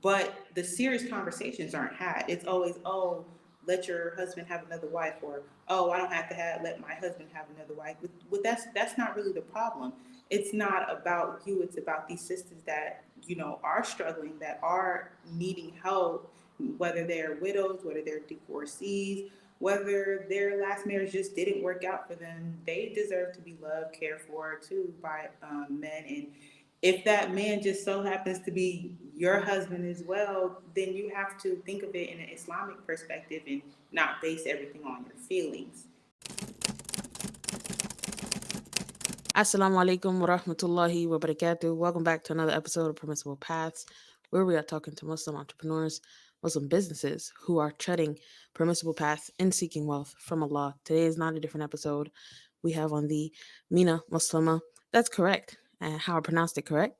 but the serious conversations aren't had. It's always, oh, let your husband have another wife, or oh, I don't have to have let my husband have another wife. But that's not really the problem. It's not about you. It's about these sisters that are struggling, that are needing help, whether they're widows, whether they're divorcees, whether their last marriage just didn't work out for them. They deserve to be loved, cared for too by men. And if that man just so happens to be your husband as well, then you have to think of it in an Islamic perspective and not base everything on your feelings. Assalamu alaikum wa rahmatullahi wa barakatuh. Welcome back to another episode of Permissible Paths, where we are talking to Muslim entrepreneurs, Muslim businesses who are treading permissible paths and seeking wealth from Allah. Today is not a different episode. We have on the Minaa Muslimaa. That's correct. And how I pronounced it correct?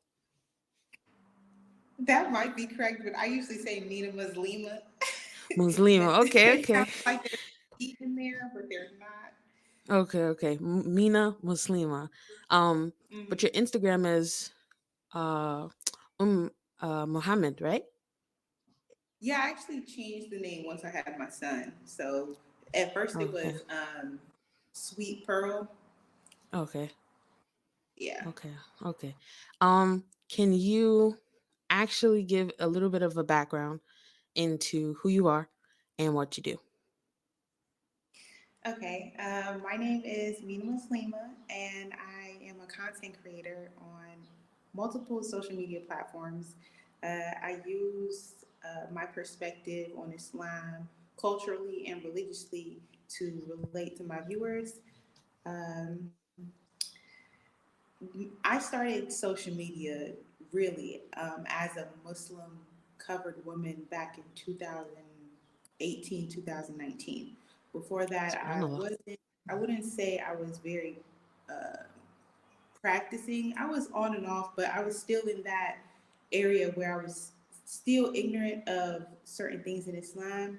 That might be correct, but I usually say Minaa Muslimaa. Muslimaa. Okay, It okay. sounds like there's E in there, but there's not. Okay. Minaa Muslimaa. But your Instagram is uh Muhammad, right? Yeah, I actually changed the name once I had my son. So at first it Okay. was Sweet Pearl. Okay. Yeah. Okay. Can you actually give a little bit of a background into who you are and what you do? Okay. My name is Minaa Muslimaa, and I am a content creator on multiple social media platforms. I use my perspective on Islam culturally and religiously to relate to my viewers. Um, I started social media really as a Muslim covered woman back in 2018, 2019. Before that, SubhanAllaah. I wouldn't say I was very uh, practicing. I was on and off, but I was still in that area where I was still ignorant of certain things in Islam.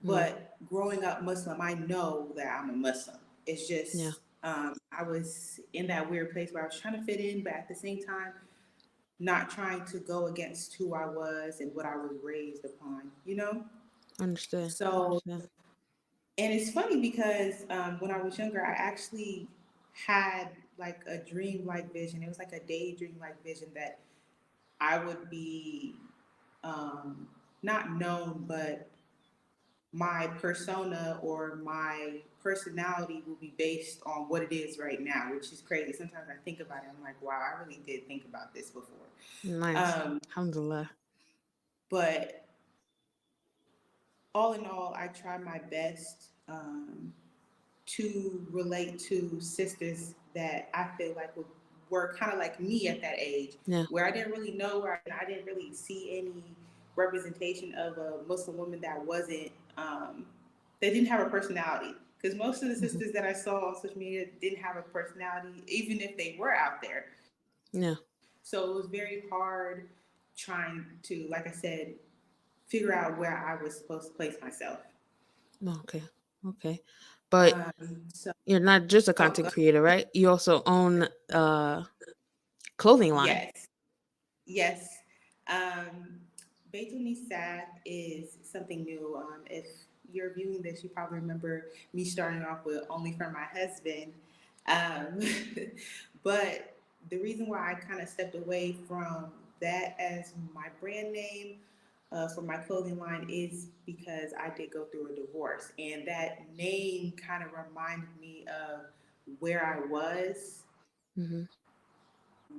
Mm, But growing up Muslim, I know that I'm a Muslim. It's yeah, just I was in that weird place where I was trying to fit in, but at the same time, not trying to go against who I was and what I was raised upon. understand. So, Understand. and it's funny because when I was younger, I actually had like a dream like vision. It was like a daydream like vision that I would be um, not known, but my persona or my personality will be based on what it is right now, which is crazy. Sometimes I think about it, I'm like, wow, I really did think about this before. Nice. Um, Alhamdulillah. but all in all, I try my best to relate to sisters that I feel like were kind of like me at that age, Yeah. where I didn't really know, where I didn't really see any representation of a Muslim woman that wasn't, that didn't have a personality. Because most of the Hmm. sisters that I saw on social media didn't have a personality, even if they were out there. Yeah. So it was very hard trying to, like I said, figure out where I was supposed to place myself. Okay. Okay. But So, you're not just a oh, content creator, right? You also own clothing line. yes, yes. Um, Beitul Nisad is something new. If you're viewing this, you probably remember me starting off with only for my husband. Um, but the reason why I kind of stepped away from that as my brand name for my clothing line is because I did go through a divorce, and that name kind of reminded me of where I was Hmm.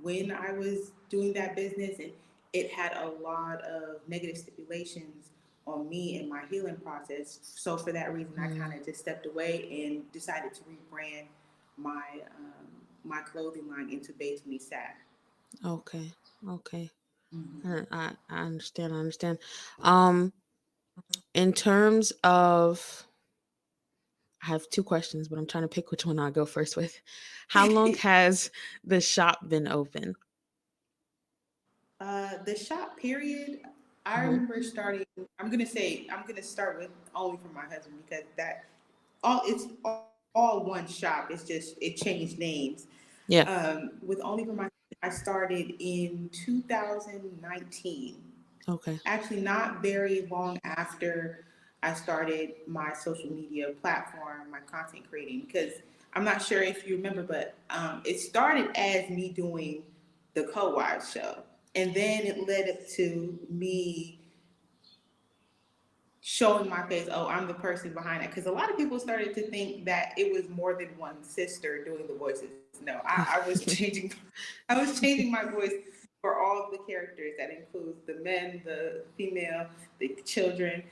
when I was doing that business, and it had a lot of negative stipulations on me and my healing process. So for that reason, I kind Mm. of just stepped away and decided to rebrand my my clothing line into Bait Me Sad. Okay. Okay. Mm-hmm. I understand. I understand. Um, in terms of, I have two questions, but I'm trying to pick which one I'll go first with. How long has the shop been open? The shop period, I Hmm. remember starting. I'm gonna start with only for my husband because that all it's all one shop. It's just it changed names. Yeah. With only for my I started in 2019. Okay. Actually, not very long after I started my social media platform, my content creating, because I'm not sure if you remember, but it started as me doing the co-wives show. And then it led up to me showing my face. Oh, I'm the person behind it. Because a lot of people started to think that it was more than one sister doing the voices. No, I was changing. I was changing my voice for all the characters. That includes the men, the female, the children.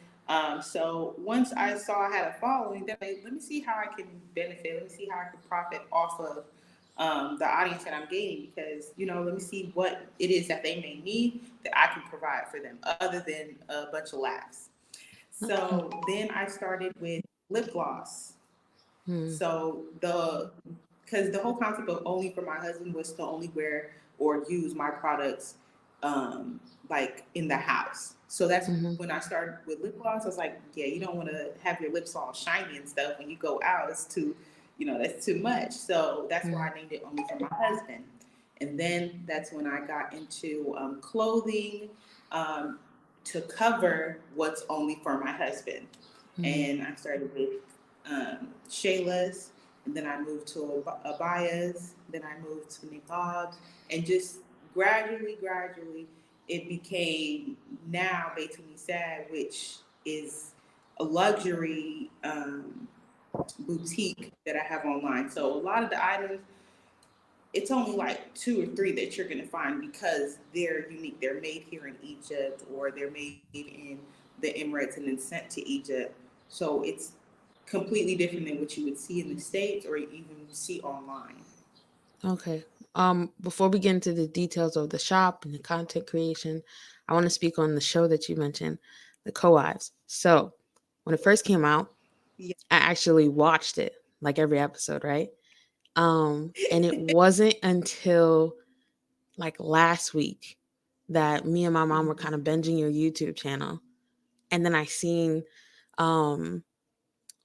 So once I saw I had a following, then let me see how I can benefit. Let me see how I can profit off of the audience that I'm gaining, because let me see what it is that they may need that I can provide for them, other than a bunch of laughs. Okay. So then I started with lip gloss. Mm. So because the whole concept of only for my husband was to only wear or use my products, like in the house. So that's Mm-hmm. when I started with lip gloss. I was like, yeah, you don't want to have your lips all shiny and stuff when you go out. It's too, that's too much. So that's why Mm. I named it only for my husband. And then that's when I got into clothing, um, to cover what's only for my husband. Mm. And I started with Shayla's, and then I moved to Abayas, then I moved to niqabs, and just gradually, it became now Baytuni Sad, which is a luxury boutique that I have online. So a lot of the items, it's only like two or three that you're going to find because they're unique. They're made here in Egypt, or they're made in the Emirates and then sent to Egypt. So it's completely different than what you would see in the States or even see online. Okay. Before we get into the details of the shop and the content creation, I want to speak on the show that you mentioned, the Co-Wives. So, when it first came out, Yeah. I actually watched it, like every episode, right? And it wasn't until like last week that me and my mom were kind of binging your YouTube channel, and then I seen um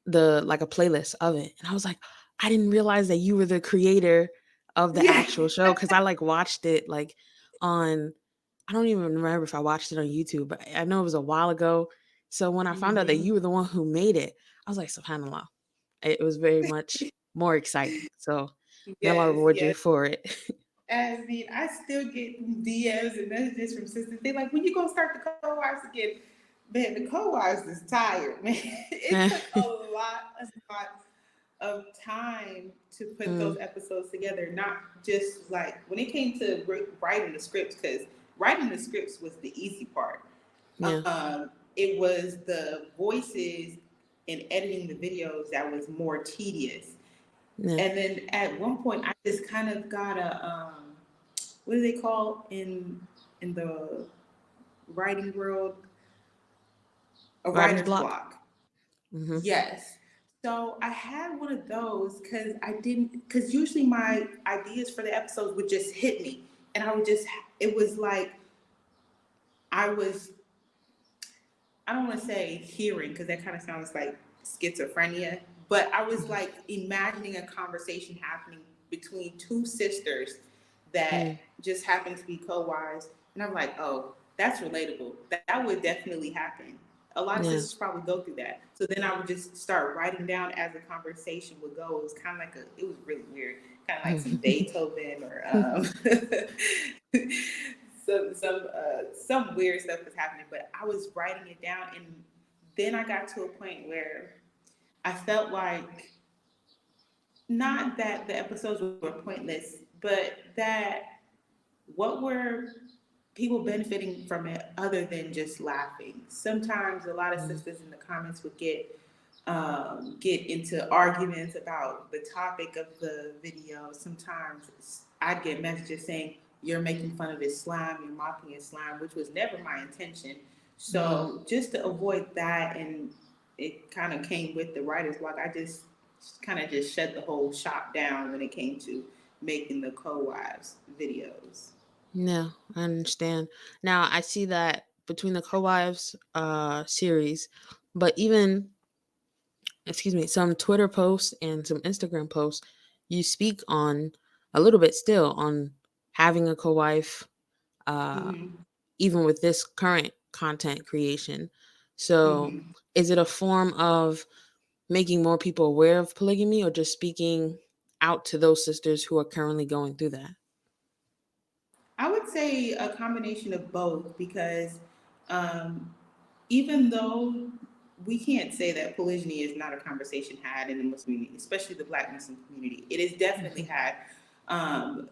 the like a playlist of it, and I was like, I didn't realize that you were the creator of the Yeah. actual show, because I like watched it like on, I don't even remember if I watched it on YouTube, but I know it was a while ago. So when I found out that Hmm. you were the one who made it, I was like, SubhanAllaah. It was very much more exciting. So may Allah Yes, reward you yes. for it. I mean, I still get DMs and messages from sisters. They're like, when you gonna start the co-wives again? Man, the co-wives is tired, man. It took a lot of time to put those Mm, episodes together. Not just like when it came to writing the scripts, because writing the scripts was the easy part. yeah, It was the voices and editing the videos that was more tedious. yeah. And then at one point, I just kind of got a what do they call in the writing world, a Writer's writer's block. block. Hmm. Yes. So I had one of those because because usually my ideas for the episodes would just hit me. And I would just, it was like I was, I don't want to say hearing because that kind of sounds like schizophrenia, but I was like imagining a conversation happening between two sisters that Mm, just happen to be co-wives. And I'm like, oh, that's relatable. That would definitely happen. A lot of sisters yeah. probably go through that. So then I would just start writing down as the conversation would go. It was kind of like it was really weird, kind of like some Beethoven or some weird stuff was happening. But I was writing it down, and then I got to a point where I felt like not that the episodes were pointless, but that what were people benefiting from it other than just laughing. Sometimes a lot of Mm, sisters in the comments would get into arguments about the topic of the video. Sometimes I'd get messages saying you're making fun of Islam, you're mocking Islam, which was never my intention. mm. So just to avoid that, and it kind of came with the writer's block, I just kind of just shut the whole shop down when it came to making the co-wives videos. Yeah, I understand. Now I see that between the co-wives series, but even, excuse me, some Twitter posts and some Instagram posts, you speak on a little bit still on having a co-wife, uh Mm-hmm. even with this current content creation. So, Hmm. is it a form of making more people aware of polygamy, or just speaking out to those sisters who are currently going through that? I would say a combination of both because um, even though we can't say that polygyny is not a conversation had in the Muslim community, especially the Black Muslim community, it is definitely Mhm. had. Um,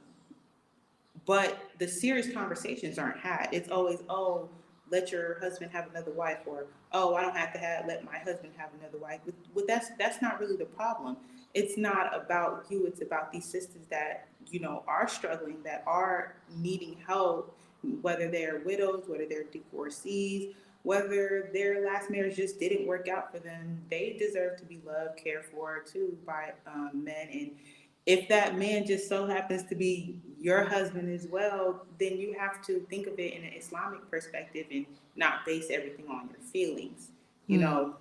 but the serious conversations aren't had. It's always, oh, let your husband have another wife, or oh, I don't have to have let my husband have another wife. But that's not really the problem. It's not about you. It's about these sisters that are struggling, that are needing help, whether they're widows, whether they're divorcees, whether their last marriage just didn't work out for them. They deserve to be loved, cared for too by men. And if that man just so happens to be your husband as well, then you have to think of it in an Islamic perspective and not base everything on your feelings, Mm.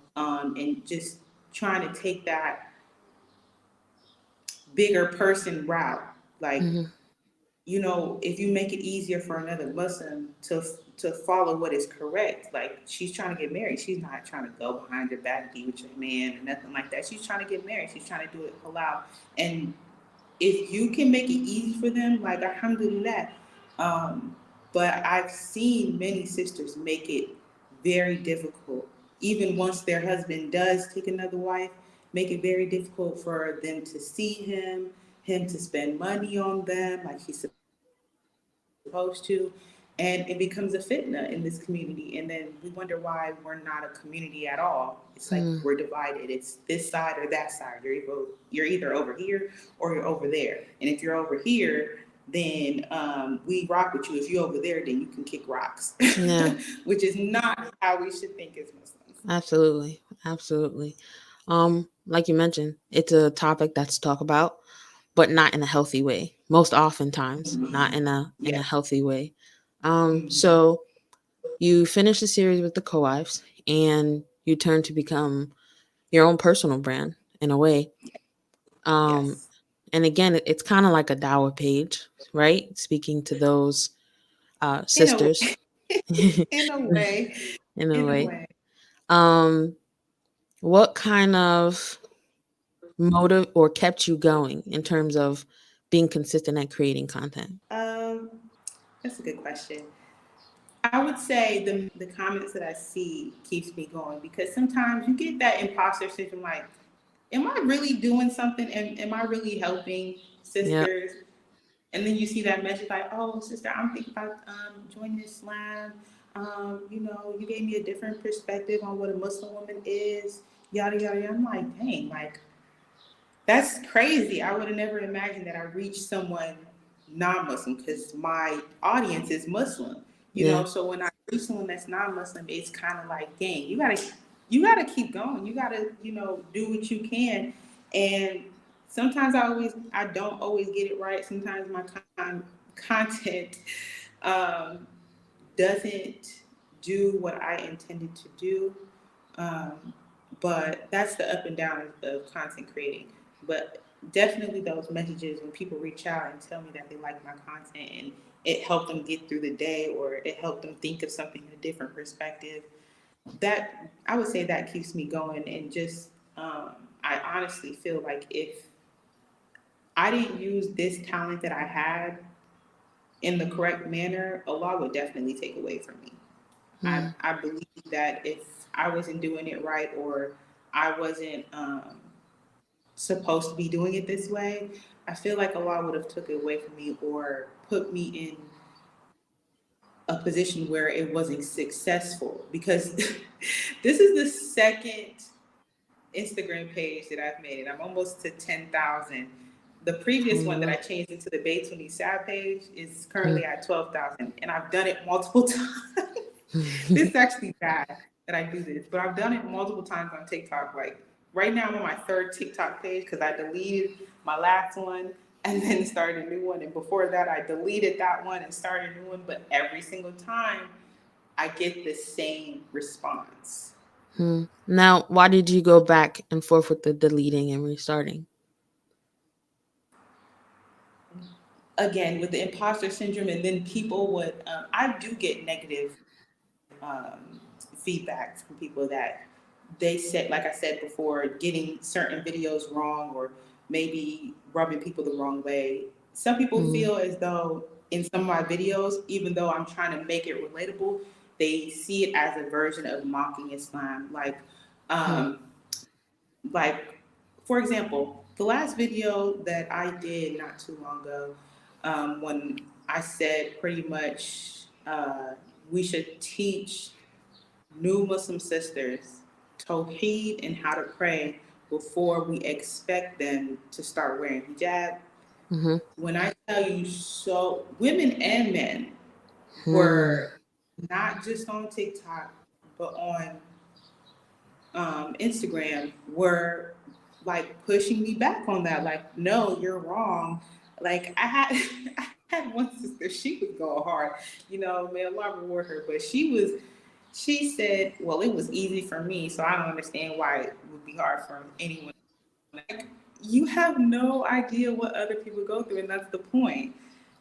and just trying to take that bigger person route. Like, Mhm. if you make it easier for another Muslim to follow what is correct, like she's trying to get married, she's not trying to go behind your back, be with your man, or nothing like that. She's trying to get married. She's trying to do it halal, and if you can make it easy for them, like alhamdulillah. Um, but I've seen many sisters make it very difficult, even once their husband does take another wife, make it very difficult for them to see him to spend money on them like he's supposed to. And it becomes a fitna in this community. And then we wonder why we're not a community at all. It's like Mm. we're divided. It's this side or that side. You're either over here or you're over there. And if you're over here, then we rock with you. If you're over there, then you can kick rocks, Yeah, which is not how we should think as Muslims. absolutely. Absolutely. Like you mentioned, it's a topic that's talked about, but not in a healthy way. Most oftentimes, not in a Yeah. healthy way. Mm-hmm. So you finish the series with the co-wives, and you turn to become your own personal brand in a way. Um, Yes. and again, it's kind of like a dawah page, right? Speaking to those In a sisters in in a way. a In a way. way. Um, what kind of motive or kept you going in terms of being consistent at creating content? Um, that's a good question. I would say the comments that I see keeps me going because sometimes you get that imposter syndrome like, am I really doing something? Am I really helping Yeah. sisters? And then you see that message like, oh, sister, I'm thinking about joining Islam. You gave me a different perspective on what a Muslim woman is, yada, yada, yada. I'm like, dang, like, that's crazy. I would have never imagined that I reached someone non-Muslim because my audience is Muslim. Yeah. So when I reach someone that's non-Muslim, it's kind of like, dang, you gotta keep going. You gotta, do what you can. And sometimes I don't always get it right. Sometimes my content um, doesn't do what I intended to do. Um, but that's the up and down of content creating. But definitely those messages when people reach out and tell me that they like my content and it helped them get through the day or it helped them think of something in a different perspective. That I would say that keeps me going and just I honestly feel like if I didn't use this talent that I had in the correct manner, Allah would definitely take away from me. I, Mm. I believe that if I wasn't doing it right or I wasn't supposed to be doing it this way, I feel like Allah would have took it away from me or put me in a position where it wasn't successful because this is the second Instagram page that I've made, and I'm almost to 10,000. The previous one that I SubhanAllaah. changed into the Baytuni Sad page is currently Mm. at 12,000, and I've done it multiple times. This is actually bad that I do this, but I've done it multiple times on TikTok. Like right now, I'm on my third TikTok page because I deleted my last one and then started a new one. And before that, I deleted that one and started a new one. But every single time, I get the same response. Hmm. Now, why did you go back and forth with the deleting and restarting? again with the imposter syndrome, and then people would I do get negative feedback from people that they said, like I said before, getting certain videos wrong or maybe rubbing people the wrong way. Some people Mm, feel as though in some of my videos, even though I'm trying to make it relatable, they see it as a version of mocking Islam. mm, Um, like for example, the last video that I did not too long ago, when I said pretty much we should teach new Muslim sisters Tawheed and how to pray before we expect them to start wearing hijab. mm-hmm, When I tell you, so women and men mm, were not just on TikTok, but on Instagram were like pushing me back on that. Like, no, you're wrong. Like I had, I had one sister. She was going hard. You know, may Allah reward her. But she was. She said, "Well, it was easy for me, so I don't understand why it would be hard for anyone." Like, you have no idea what other people go through, and that's the point.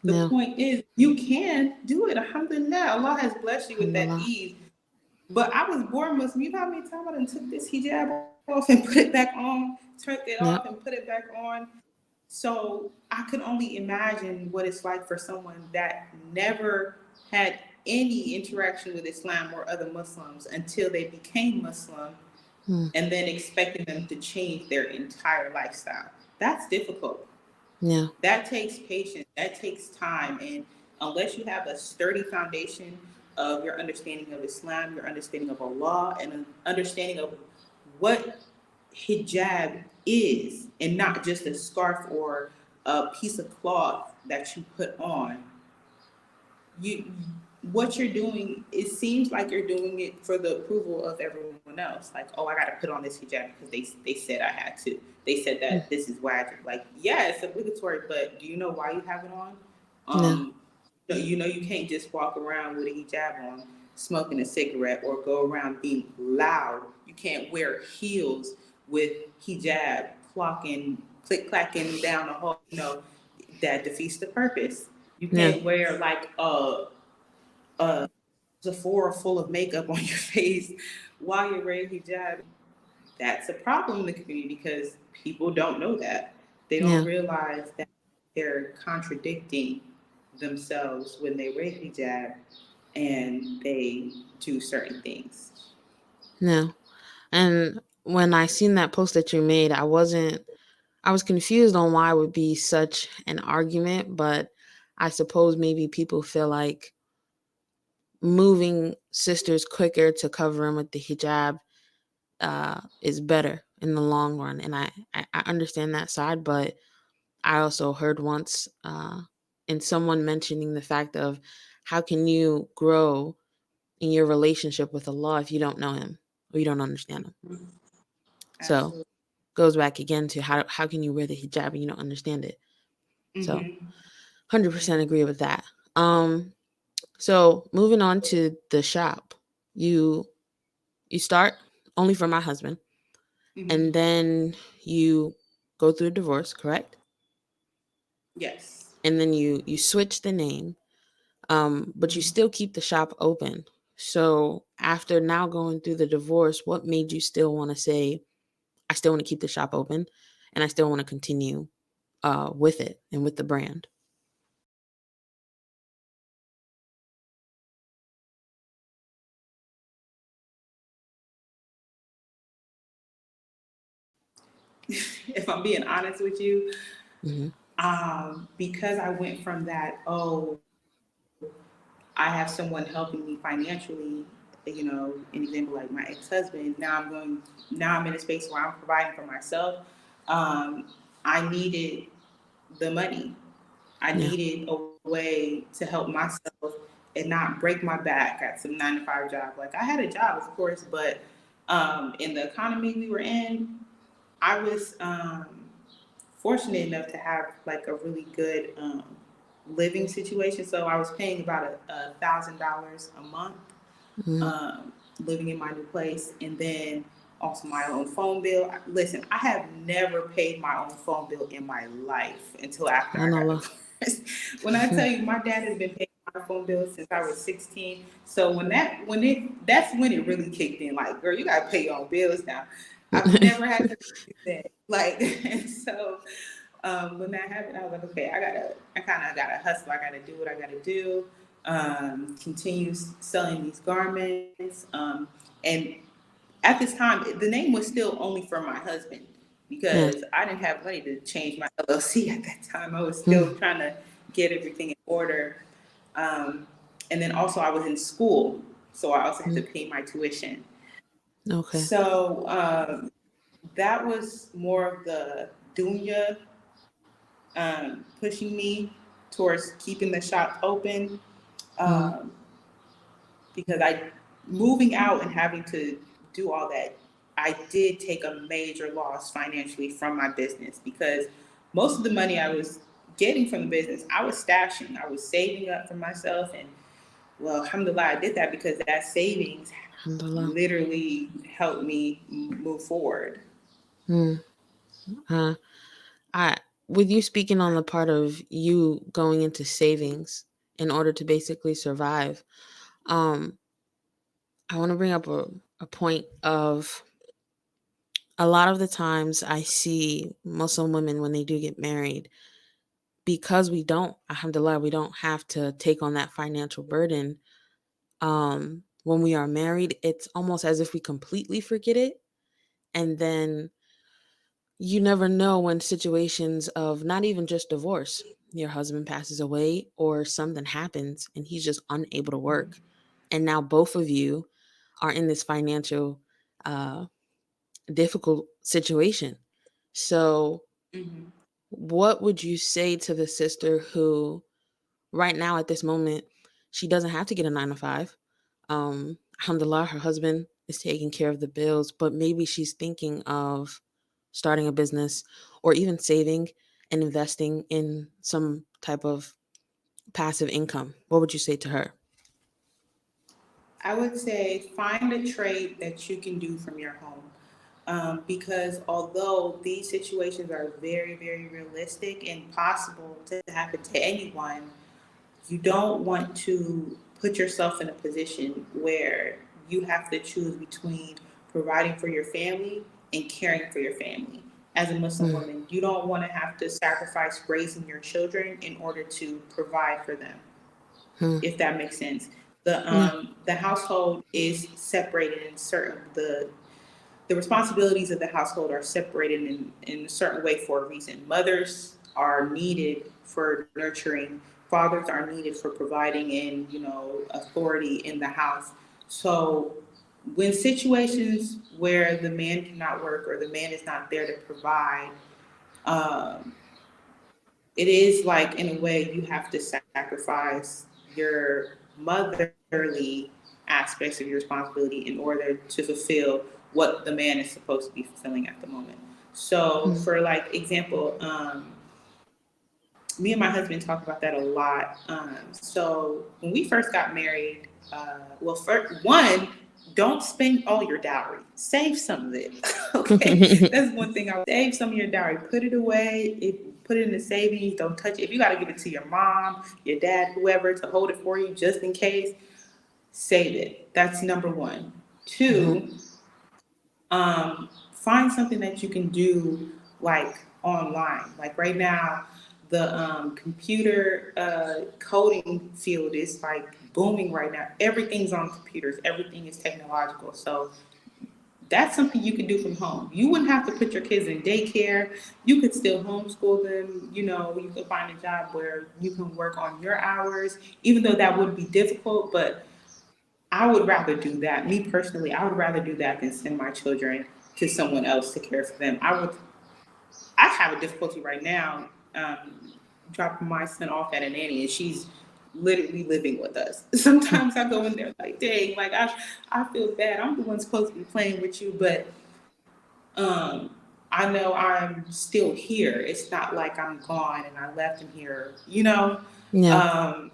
The yeah, point is, you can do it. Alhamdulillah, Allah has blessed you with that alhamdulillah, ease. But I was born Muslim. You know how many times I done took this hijab off and put it back on, took it off and yeah, put it back on. So I could only imagine what it's like for someone that never had any interaction with Islam or other Muslims until they became Muslim, mm, and then expecting them to change their entire lifestyle. That's difficult. yeah, That takes patience, that takes time. And unless you have a sturdy foundation of your understanding of Islam, your understanding of Allah, and an understanding of what hijab is, and not just a scarf or a piece of cloth that you put on, you what you're doing, it seems like you're doing it for the approval of everyone else. Like, oh, I got to put on this hijab because they said I had to. They said mm, that this is wajib. Like, yeah, it's obligatory, but do you know why you have it on? yeah, You know you can't just walk around with a hijab on, smoking a cigarette, or go around being loud. You can't wear heels with hijab, clocking, click clacking down the hall. You know that defeats the purpose. You yeah, can't wear like a Sephora full of makeup on your face while you're wearing hijab. That's a problem in the community because people don't know that. They don't yeah, realize that they're contradicting themselves when they wear hijab and they do certain things. yeah. And when I seen that post that you made, I was confused on why it would be such an argument, but I suppose maybe people feel like moving sisters quicker to cover them with the hijab is better in the long run. And I understand that side, but I also heard once in someone mentioning the fact of how can you grow in your relationship with Allah if you don't know Him or you don't understand Him. So Absolutely. goes back again to how can you wear the hijab and you don't understand it. So Mm-hmm. 100% agree with that. Um, so moving on to the shop, you you start only for my husband, and Mm-hmm. then you go through a divorce, correct? Yes. And then you switch the name, but you Mm-hmm. still keep the shop open. So after now going through the divorce, what made you still want to say, I still want to keep the shop open, and I still want to continue with it and with the brand? If I'm being honest with you, Mm-hmm. because I went from that, oh, I have someone helping me financially, you know, an example like my ex-husband. Now I'm in a space where I'm providing for myself. Um, I needed the money. I Yeah. needed a way to help myself and not break my back at some 9 to 5 job. Like I had a job, of course, but in the economy we were in, I was fortunate enough to have like a really good living situation. So I was paying about $1,000 a month, Mm-hmm. living in my new place, and then also my own phone bill. Listen, I have never paid my own phone bill in my life until after I got SubhanAllaah. divorced. When I tell you my dad has been paying my phone bill since I was 16. So that's when it really kicked in. Like, girl, you gotta pay your own bills now. I've never had to do that. Like, and so when that happened, I was like, okay, I kind of gotta hustle. I gotta do what I gotta do. Continue selling these garments. And at this time, the name was still only for my husband Yeah. because I didn't have money to change my LLC at that time. I was still Mm. trying to get everything in order. Um, and then also I was in school, so I also had to Mm. pay my tuition. Okay. So that was more of the dunya pushing me towards keeping the shop open. Mm. Um, because I moving out and having to do all that, I did take a major loss financially from my business because most of the money I was getting from the business, I was stashing, I was saving up for myself, and well, alhamdulillah, I did that because that savings Alhamdulillah. literally helped me move forward. Mm. Uh, I with you speaking on the part of you going into savings in order to basically survive, um, I want to bring up a point of a lot of the times I see Muslim women when they do get married, because we don't, alhamdulillah, we don't have to take on that financial burden. When we are married, it's almost as if we completely forget it. And then you never know when situations of not even just divorce, your husband passes away or something happens and he's just unable to work. And now both of you are in this financial uh, difficult situation. So, Mm-hmm. what would you say to the sister who, right now at this moment, she doesn't have to get a 9 to 5? Alhamdulillah, her husband is taking care of the bills, but maybe she's thinking of starting a business or even saving and investing in some type of passive income. What would you say to her? I would say find a trade that you can do from your home. Because although these situations are very, very realistic and possible to happen to anyone, you don't want to put yourself in a position where you have to choose between providing for your family and caring for your family. As a Muslim Mm, woman, you don't want to have to sacrifice raising your children in order to provide for them, mm, if that makes sense. yeah. The household is separated in certain the responsibilities of the household are separated in a certain way for a reason. Mothers are needed for nurturing, fathers are needed for providing and, authority in the house. So when situations where the man cannot work or the man is not there to provide, um, it is like in a way you have to sacrifice your motherly aspects of your responsibility in order to fulfill what the man is supposed to be fulfilling at the moment. So Mm, for like example, me and my husband talk about that a lot. So when we first got married, well, first, one, don't spend all your dowry. Save some of it. Okay, that's one thing. I would save some of your dowry. Put it away. Put it in the savings. Don't touch it. If you got to give it to your mom, your dad, whoever, to hold it for you just in case, save it. That's number one. mhm, Two, find something that you can do like online. Like right now, the computer coding field is like booming right now. Everything's on computers. Everything is technological. So that's something you can do from home. You wouldn't have to put your kids in daycare. You could still homeschool them. You could find a job where you can work on your hours, even though that would be difficult. But I would rather do that. Me personally, I would rather do that than send my children to someone else to care for them. I have a difficulty right now dropping my son off at a nanny, and she's literally living with us. Sometimes I go in there like, dang, like I feel bad. I'm the one supposed to be playing with you, but um, I know I'm still here. It's not like I'm gone and I left him here, yeah. Um,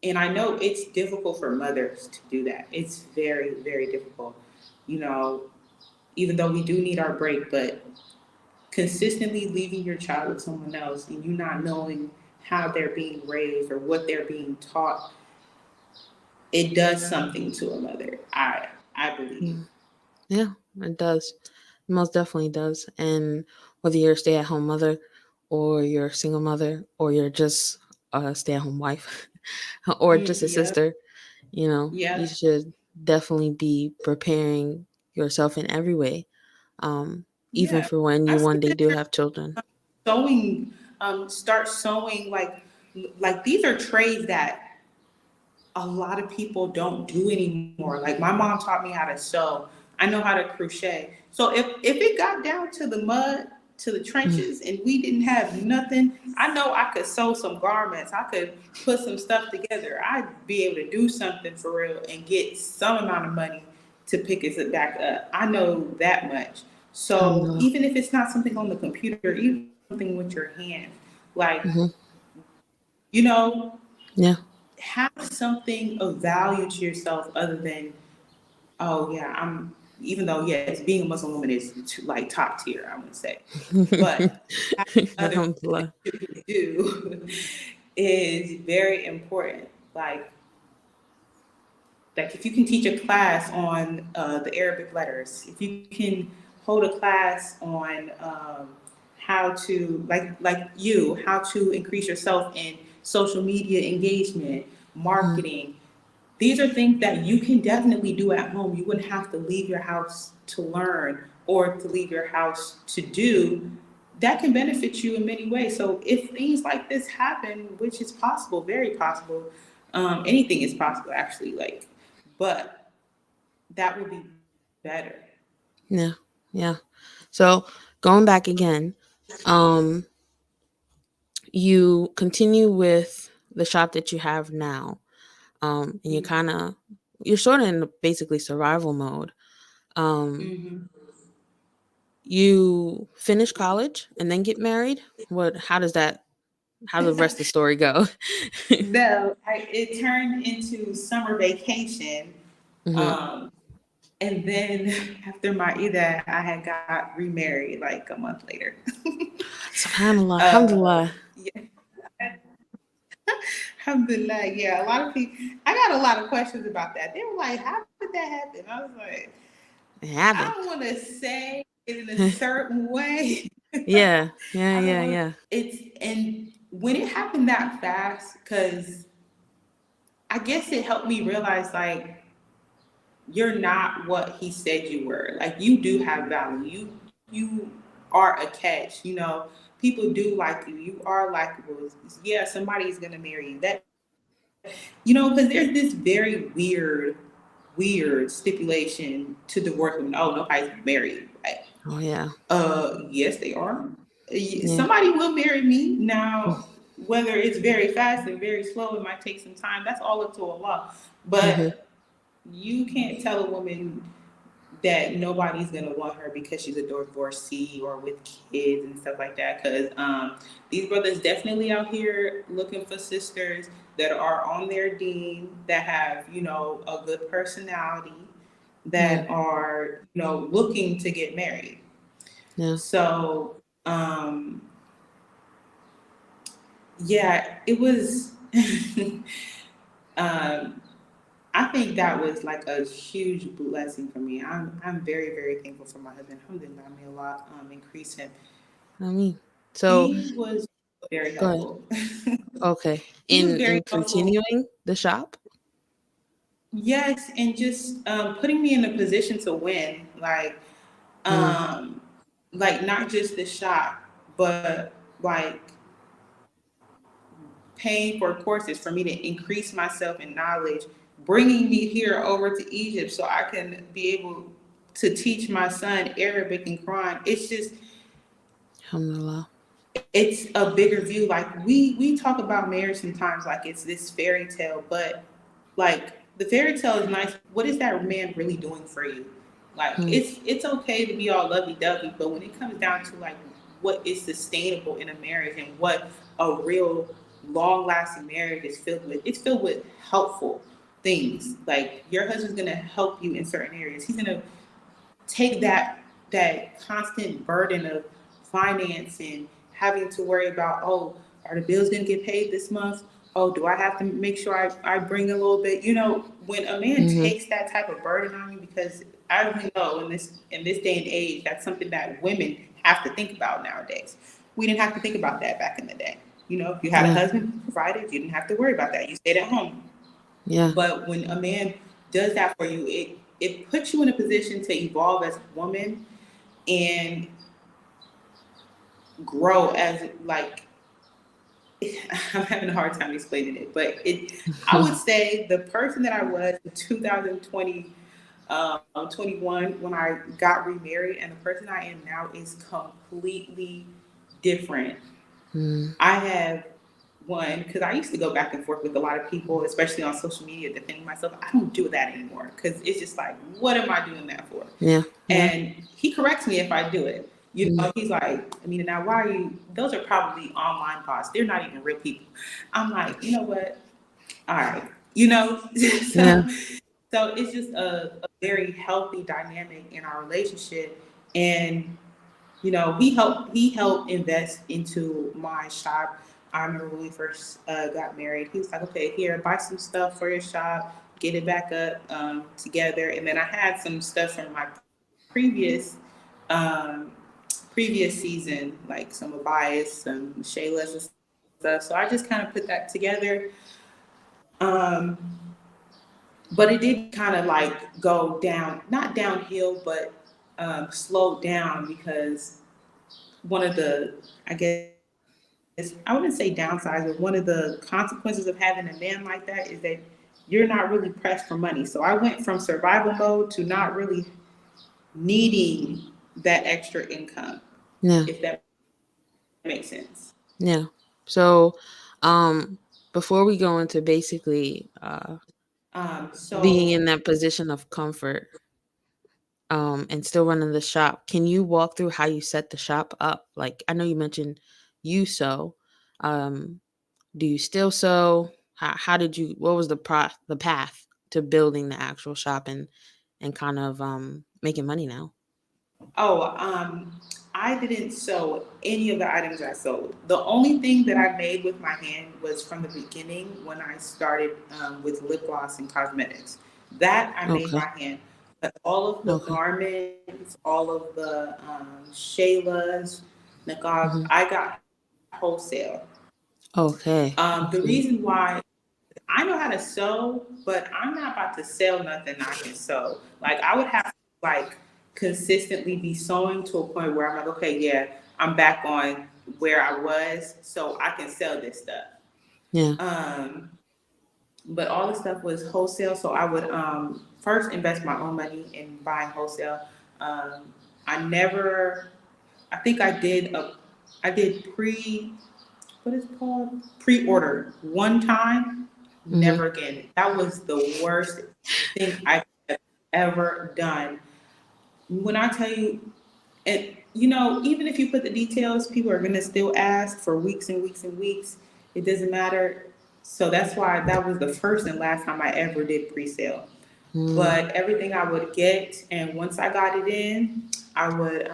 and I know it's difficult for mothers to do that. It's very, very difficult, you know, even though we do need our break, but consistently leaving your child with someone else and you not knowing how they're being raised or what they're being taught, it does something to a mother. I believe. Mm. Yeah, it does. It most definitely does. And whether you're a stay at home mother or you're a single mother or you're just a stay at home wife or just a Yep. sister, you Yep. should definitely be preparing yourself in every way, even Yeah. for when I you one day suggest do have children. sewing. Start sewing. Like these are trades that a lot of people don't do anymore. Like my mom taught me how to sew. I know how to crochet. So if it got down to the mud, to the Mm. trenches, and we didn't have nothing, I know I could sew some garments. I could put some stuff together. I'd be able to do something for real and get some amount of money to pick it back up. I know that much. So Alhamdulillah. even if it's not something on the computer, even something with your hands, like, Hmm. you know, Yeah. have something of value to yourself other than, oh yeah, I'm, even though yes, being a Muslim woman is like top tier, I would say, but other things that Alhamdulillah. you can do is very important. Like if you can teach a class on the Arabic letters, if you can hold a class on how to how to increase yourself in social media engagement, Mm. marketing, these are things that you can definitely do at home. You wouldn't have to leave your house to learn or to leave your house to do. That can benefit you in many ways. So if things like this happen, which is possible, very possible, anything is possible actually. But that would be better. Yeah. Yeah. So going back again, um, you continue with the shop that you have now, and you're sort of in basically survival mode. Um, Mm-hmm. you finish college and then get married. How does the rest of the story go? No, it turned into summer vacation. Hmm. Um, and then after my Ida, I had got remarried like a month later. SubhanAllaah, uh, alhamdulillah. yeah, alhamdulillah. Yeah, a lot of people, I got a lot of questions about that. They were like, how did that happen? I was like, It I happened. don't want to say it in a certain way. Yeah, yeah, I don't yeah, want to, yeah. and when it happened that fast, because I guess it helped me realize like you're not what he said you were. Like you do have value. You are a catch. People do like you. You are likable. Yeah, somebody's gonna marry you. Because there's this very weird stipulation to divorce women. Oh, nobody's married. Like, Oh yeah, yes, they are. yeah. Somebody will marry me now. Whether it's very fast and very slow, it might take some time. That's all up to Allah. Mm-hmm. But you can't tell a woman that nobody's gonna want her because she's a divorcee or with kids and stuff like that. Because these brothers definitely out here looking for sisters that are on their deen, that have a good personality, Yeah, that are looking to get married. yeah. So um, yeah, it was. um, I think that was like a huge blessing for me. I'm very thankful for my husband. Alhamdulillah, may Allah increase him. I mean, so He was very go ahead. helpful. Okay, He was in very helpful. continuing the shop. Yes, and just putting me in a position to win, Mm. um, like not just the shop, but like paying for courses for me to increase myself in knowledge, bringing me here over to Egypt so I can be able to teach my son Arabic and Quran. It's just, Alhamdulillah. it's a bigger view. Like we talk about marriage sometimes like it's this fairy tale, but like the fairy tale is nice. What is that man really doing for you? Like Mm. it's okay to be all lovey dovey, but when it comes down to like what is sustainable in a marriage and what a real long lasting marriage is filled with, it's filled with helpful things. Like your husband's gonna help you in certain areas. He's gonna take that constant burden of finance and having to worry about, oh, are the bills going to get paid this month? Oh, do I have to make sure I bring a little bit? When a man Mm-hmm. takes that type of burden on you, because I really know in this day and age, that's something that women have to think about nowadays. We didn't have to think about that back in the day. If you had a Yeah. husband who provided, you didn't have to worry about that. You stayed at home. Yeah. But when a man does that for you, it puts you in a position to evolve as a woman and grow as like I'm having a hard time explaining it, but I would say the person that I was in 2020, 21 when I got remarried, and the person I am now is completely different. Mm. I have one because I used to go back and forth with a lot of people, especially on social media, defending myself. I don't do that anymore because it's just like, what am I doing that for? Yeah. Yeah. And he corrects me if I do it. Mm. He's like, Amina, now why are you? Those are probably online bots. They're not even real people. I'm like, you know what? All right, Yeah. so so it's just a very healthy dynamic in our relationship, and he helped invest into my shop. I remember when we first got married, he was like, okay, here, buy some stuff for your shop, get it back up together. And then I had some stuff from my previous um, previous season, like some Abias, some Shayla's and stuff. So I just kind of put that together. Um, but it did kind of like go down, not downhill, but slowed down because one of the, I guess, I wouldn't say downsides, but one of the consequences of having a man like that is that you're not really pressed for money. So I went from survival mode to not really needing that extra income, Yeah. if that makes sense. Yeah. So, before we go into basically being So, in that position of comfort, and still running the shop, can you walk through how you set the shop up? Like, I know you mentioned you sew. Um, do you still sew? How did you? What was the path to building the actual shop and kind of making money now? oh, I didn't sew any of the items I sold. The only thing that I made with my hand was from the beginning when I started with lip gloss and cosmetics. That I made Okay. by hand. But all of the Okay. garments, all of the Shayla's, niqabs, Hmm. I got wholesale. Okay. The Okay. reason why I know how to sew, but I'm not about to sell nothing I can sew. Like I would have to like consistently be sewing to a point where I'm like, okay, yeah, I'm back on where I was, so I can sell this stuff. Yeah. Um, but all the stuff was wholesale, so I would first invest my own money in buying wholesale. I never, I think I did what is it called? Pre-order one time, Hmm. never again. That was the worst thing I have ever done. When I tell you, and even if you put the details, people are gonna still ask for weeks and weeks and weeks. It doesn't matter. So that's why that was the first and last time I ever did pre-sale. Mm. But everything I would get, and once I got it in, I would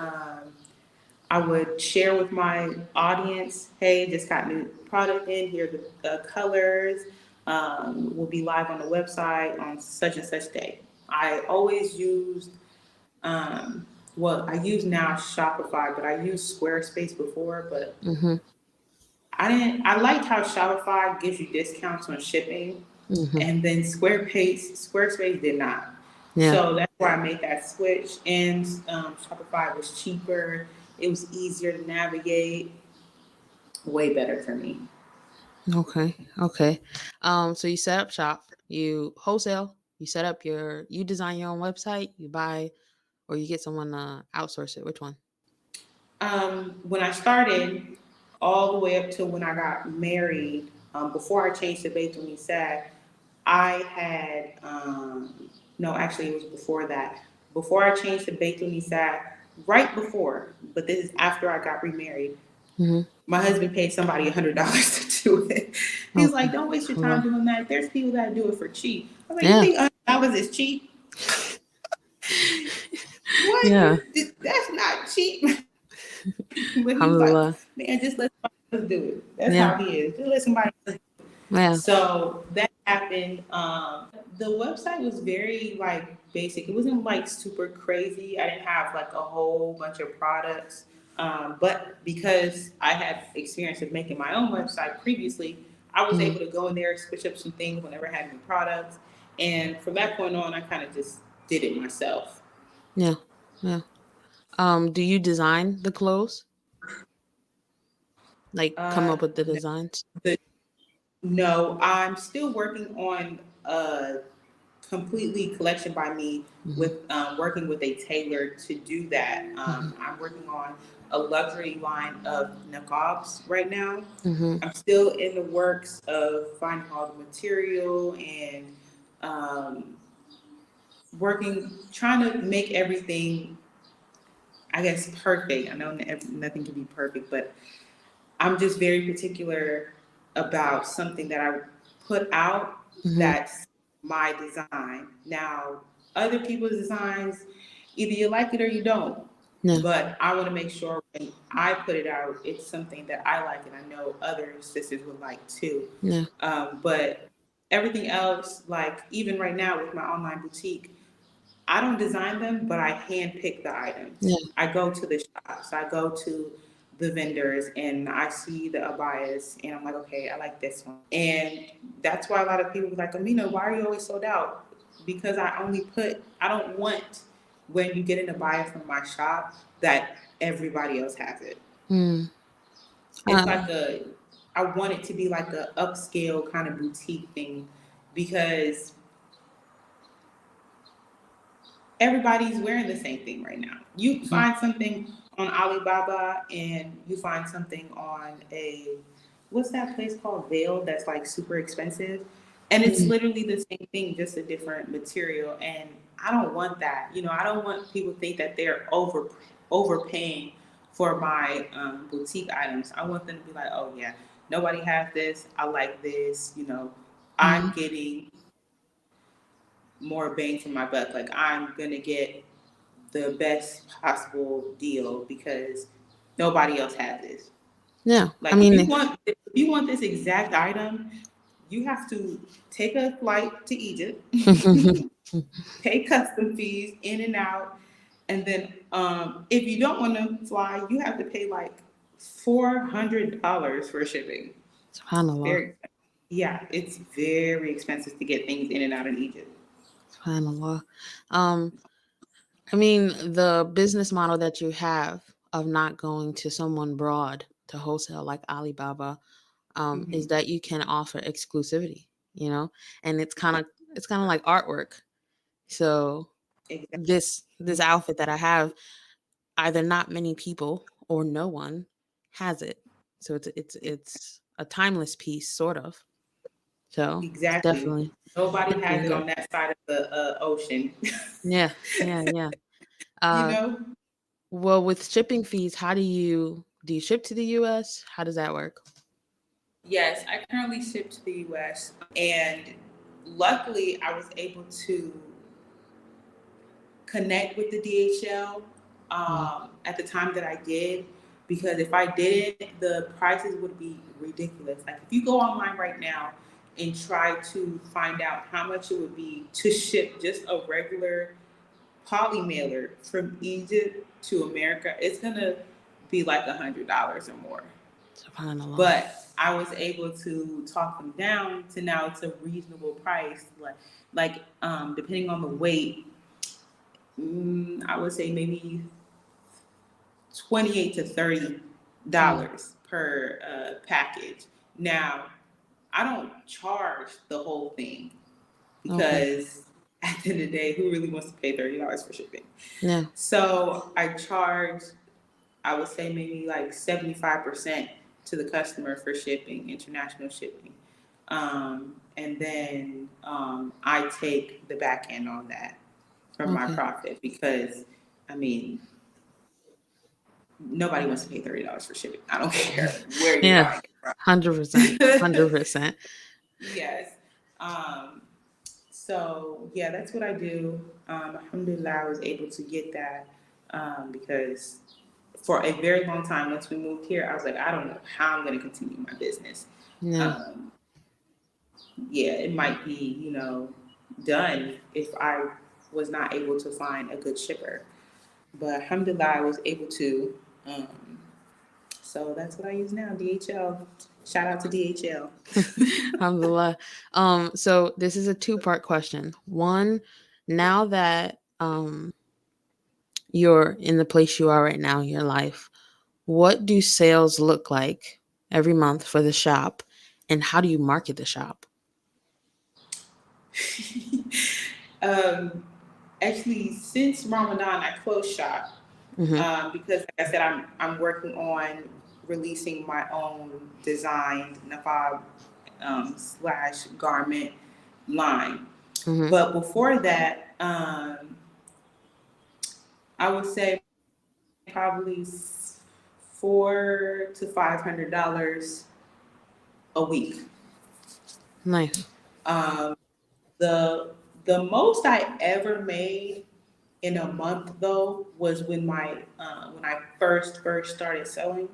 I would share with my audience, hey, just got new product in, here are the colors, will be live on the website on such and such day. I always used, well, I use now Shopify, but I used Squarespace before, but Hmm. I liked how Shopify gives you discounts on shipping, Hmm. and then Squarespace did not. Yeah. So that's why I made that switch. And Shopify was cheaper. It was easier to navigate. Way better for me. Okay. Okay. So you set up shop, you wholesale, you design your own website, you buy, or you get someone to outsource it. Which one? When I started, all the way up to when I got married, before I changed to Beit Sad, I had no, actually it was before that. Before I changed to Beit Sad, right before, but this is after I got remarried. Hmm. My husband paid somebody $100 to do it. He was like, Okay. "Don't waste your time Hello. doing that. There's people that do it for cheap." I was like, "You Yeah. think $100 is cheap? What? Yeah. That's not cheap." But he was like, Alhamdulillah. "Man, just let's." Let's do it. That's Yeah. how he is. Just let somebody. Yeah. So that happened. The website was very like basic. It wasn't like super crazy. I didn't have like a whole bunch of products. But because I had experience of making my own website previously, I was Mm. able to go in there, switch up some things whenever I had new products. And from that point on, I kind of just did it myself. Yeah. Yeah. Do you design the clothes? Like come up with the No, designs? no, I'm still working on completely collection by me Mm-hmm. with working with a tailor to do that. Mm-hmm. I'm working on a luxury line of niqabs right now. Mm-hmm. I'm still in the works of finding all the material and um, trying to make everything, I guess, perfect. I know nothing can be perfect, but I'm just very particular about something that I put out Mm-hmm. that's my design. Now, other people's designs, either you like it or you don't. Yeah. But I want to make sure when I put it out, it's something that I like and I know other sisters would like too. Yeah. But everything else, like even right now with my online boutique, I don't design them, but I hand pick the items. Yeah. I go to the shops, I go to the vendors, and I see the abayas, and I'm like, okay, I like this one. And that's why a lot of people be like, Amina, why are you always sold out? Because I don't want when you get an abaya from my shop that everybody else has it. Mm. It's Um, like I want it to be like a upscale kind of boutique thing because everybody's wearing the same thing right now. You mhm. find something on Alibaba and you find something on what's that place called? Veil that's like super expensive. And it's Mm. literally the same thing, just a different material. And I don't want that. I don't want people to think that they're overpaying for my boutique items. I want them to be like, oh yeah, nobody has this. I like this. I'm Mhm. getting more bang for my buck. Like I'm gonna get the best possible deal because nobody else has this. Yeah. I Like mean, if you want this exact item, you have to take a flight to Egypt, pay custom fees in and out, and then if you don't want to fly, you have to pay like $400 for shipping. subhanallah. Very, yeah, it's very expensive to get things in and out of Egypt. Subhanallah. Um, I mean, the business model that you have of not going to someone broad to wholesale like Alibaba, is Hmm. that you can offer exclusivity, and it's kind of like artwork. So Exactly. this outfit that I have, either not many people or no one has it. So it's a timeless piece, sort of. So it's Exactly. Nobody definitely has it good. on that side of the ocean. Yeah, yeah, yeah. you Uh, know? well, with shipping fees, how do you ship to the U.S.? How does that work? Yes, I currently ship to the US. And luckily, I was able to connect with the DHL Mm. at the time that I did. Because if I didn't, the prices would be ridiculous. Like if you go online right now and try to find out how much it would be to ship just a regular poly mailer from Egypt to America, it's gonna be like $100 or more. Subhanallah. But I was able to talk them down to now it's a reasonable price. Depending on the weight, I would say maybe 28 to Mm. $30 per package. Now, I don't charge the whole thing Okay. because at the end of the day, who really wants to pay $30 for shipping? Yeah. So I charge, I would say maybe like 75% to the customer for shipping, international shipping. And then I take the back end on that from my Okay. profit because, I mean, nobody wants to pay $30 for shipping. I don't care where you're Yeah. buying it 100%. from. 100%. Yes. Um, so yeah, that's what I do. Alhamdulillah, I was able to get that because for a very long time. Once we moved here, I was like, I don't know how I'm going to continue my business. Yeah. Um, yeah, it might be, done if I was not able to find a good shipper. But alhamdulillah, I was able to. Um, so that's what I use now, DHL. Shout out to DHL. Alhamdulillah. So this is a two-part question. One, now that you're in the place you are right now in your life, what do sales look like every month for the shop, and how do you market the shop? um, Actually, since Ramadan, I closed shop Mm-hmm. because, like I said, I'm working on releasing my own designed nafab slash garment line. Mm-hmm. But before that, I would say probably $400 to $500 a week. Nice. Um, the the most I ever made in a month though was when I first started selling,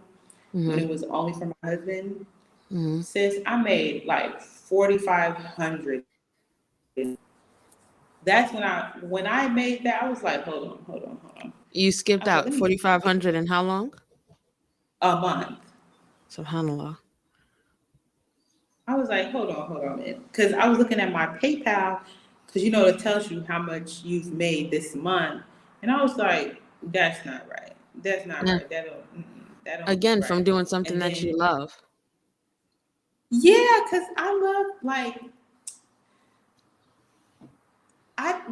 when Mm-hmm. it was only for my husband. Mm-hmm. Sis, I made like 4,500. That's when I made that, I was like, hold on. You I skipped was like, out let me get 4,500 in how long? a month. SubhanAllaah. I was like, hold on, man, because I was looking at my PayPal, because it tells you how much you've made this month, and I was like, that's not right. That's not Yeah. right. That don't look Again, from right. doing something And that you then love. yeah, because I love like